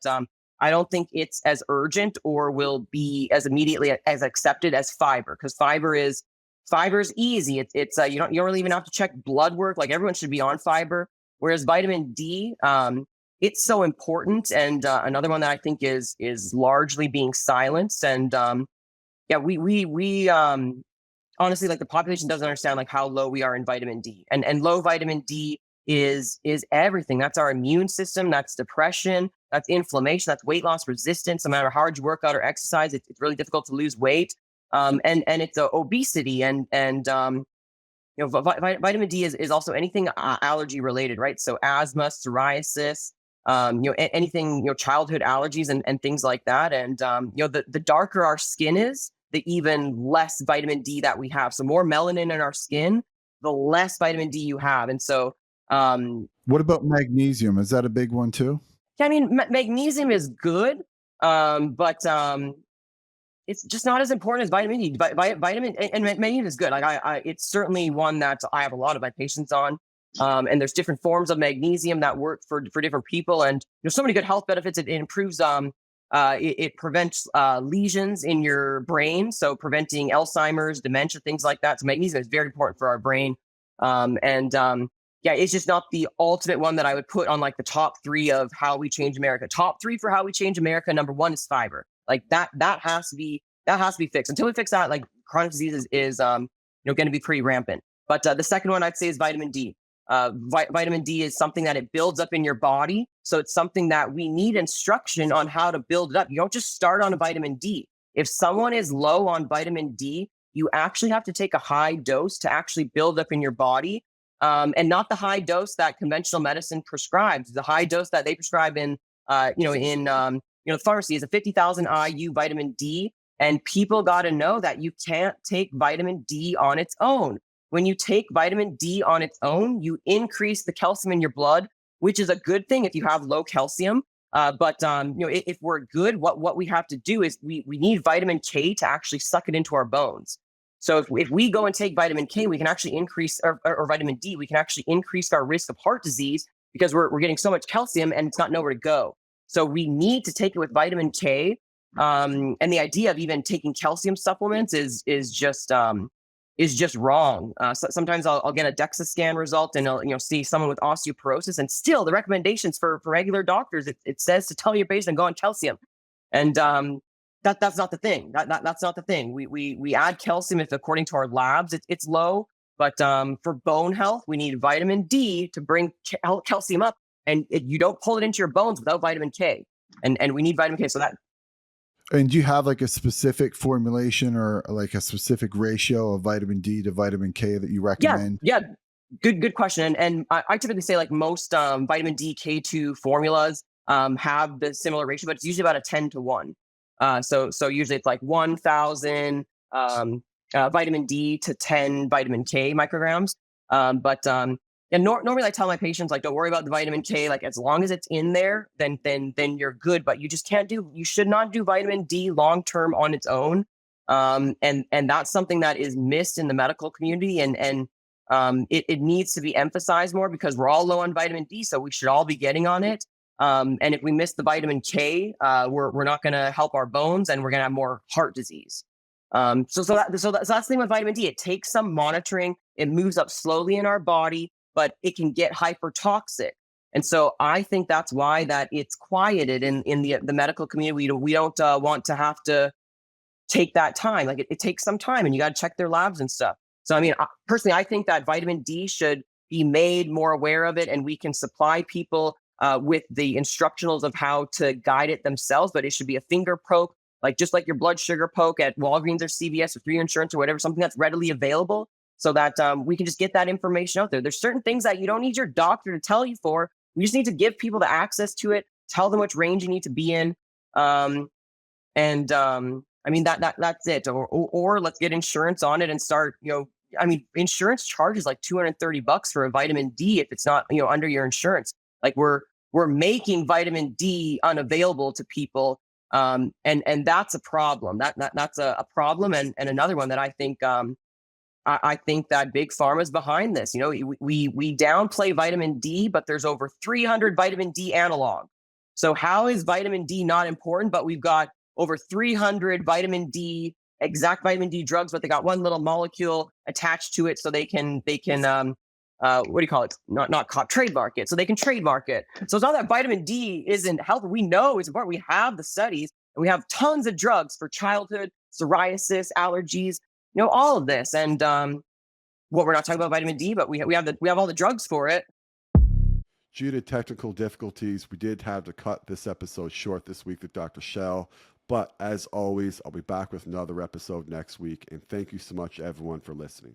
I don't think it's as urgent or will be as immediately as accepted as fiber, because fiber's easy. It's you don't really even have to check blood work. Like, everyone should be on fiber, whereas vitamin D, it's so important. And another one that I think is largely being silenced. And we honestly, like, the population doesn't understand, like, how low we are in vitamin D, and low vitamin D is everything. That's our immune system. That's depression. That's inflammation. That's weight loss resistance. No matter how hard you work out or exercise, it's really difficult to lose weight. And it's obesity and vitamin D is also anything allergy related, right? So asthma, psoriasis, anything, childhood allergies and things like that. And the darker our skin is, the even less vitamin D that we have. So more melanin in our skin, the less vitamin D you have. And so what about magnesium? Is that a big one too? Yeah, I mean, magnesium is good, but it's just not as important as vitamin D. Vitamin and magnesium is good. Like, it's certainly one that I have a lot of my patients on. And there's different forms of magnesium that work for different people, and there's so many good health benefits. It improves, it prevents lesions in your brain, so preventing Alzheimer's, dementia, things like that. So magnesium is very important for our brain, yeah, it's just not the ultimate one that I would put on, like, the top 3 of how we change America. Top 3 for how we change America. Number 1 is fiber. Like, that has to be fixed. Until we fix that, like, chronic disease is going to be pretty rampant. But the second one I'd say is vitamin D. Vitamin D is something that it builds up in your body. So it's something that we need instruction on how to build it up. You don't just start on a vitamin D. If someone is low on vitamin D, you actually have to take a high dose to actually build up in your body. And not the high dose that conventional medicine prescribes. The high dose that they prescribe in the pharmacy is a 50,000 IU vitamin D. And people got to know that you can't take vitamin D on its own. When you take vitamin D on its own, you increase the calcium in your blood, which is a good thing if you have low calcium. If we're good, what we have to do is we need vitamin K to actually suck it into our bones. So if we go and take vitamin K, we can actually increase, or vitamin D, we can actually increase our risk of heart disease because we're getting so much calcium and it's not nowhere to go. So we need to take it with vitamin K. And the idea of even taking calcium supplements is just wrong. Sometimes I'll get a DEXA scan result and I'll see someone with osteoporosis, and still the recommendations for regular doctors, it says to tell your patient to go on calcium. And that's not the thing. That's not the thing. We add calcium if according to our labs it's low, but for bone health we need vitamin D to bring calcium up, and you don't pull it into your bones without vitamin K, and we need vitamin K. So that. And do you have like a specific formulation or like a specific ratio of vitamin D to vitamin K that you recommend? Yeah. Good question. And I typically say like most vitamin D K2 formulas have the similar ratio, but it's usually about a 10-1. So usually it's like 1,000 vitamin D to 10 vitamin K micrograms. Normally I tell my patients, like, don't worry about the vitamin K. Like, as long as it's in there, then you're good. But you just you should not do vitamin D long term on its own. And that's something that is missed in the medical community, and it needs to be emphasized more because we're all low on vitamin D, so we should all be getting on it. And if we miss the vitamin K, we're not going to help our bones, and we're going to have more heart disease. So that's the thing with vitamin D. It takes some monitoring. It moves up slowly in our body, but it can get hypertoxic. And so I think that's why that it's quieted in the medical community. We don't want to have to take that time. Like it takes some time, and you got to check their labs and stuff. So, I mean, personally, I think that vitamin D should be made more aware of it, and we can supply people with the instructionals of how to guide it themselves. But it should be a finger poke, like just like your blood sugar poke at Walgreens or CVS or through your insurance or whatever, something that's readily available, so that we can just get that information out there. There's certain things that you don't need your doctor to tell you for. We just need to give people the access to it, tell them which range you need to be in. I mean, that's it. Or let's get insurance on it and start, insurance charges like $230 for a vitamin D if it's not, under your insurance. Like we're making vitamin D unavailable to people. And that's a problem. That's a problem. And another one that I think, I think that big pharma is behind this. We downplay vitamin D, but there's over 300 vitamin D analog. So how is vitamin D not important? But we've got over 300 exact vitamin D drugs, but they got one little molecule attached to it, so they can what do you call it? Trademark it. So they can trademark it. So it's not that vitamin D isn't healthy. We know it's important. We have the studies, and we have tons of drugs for childhood, psoriasis, allergies, all of this. And we're not talking about vitamin D, but we have all the drugs for it. Due to technical difficulties, we did have to cut this episode short this week with Dr. Shell. But as always, I'll be back with another episode next week. And thank you so much, everyone, for listening.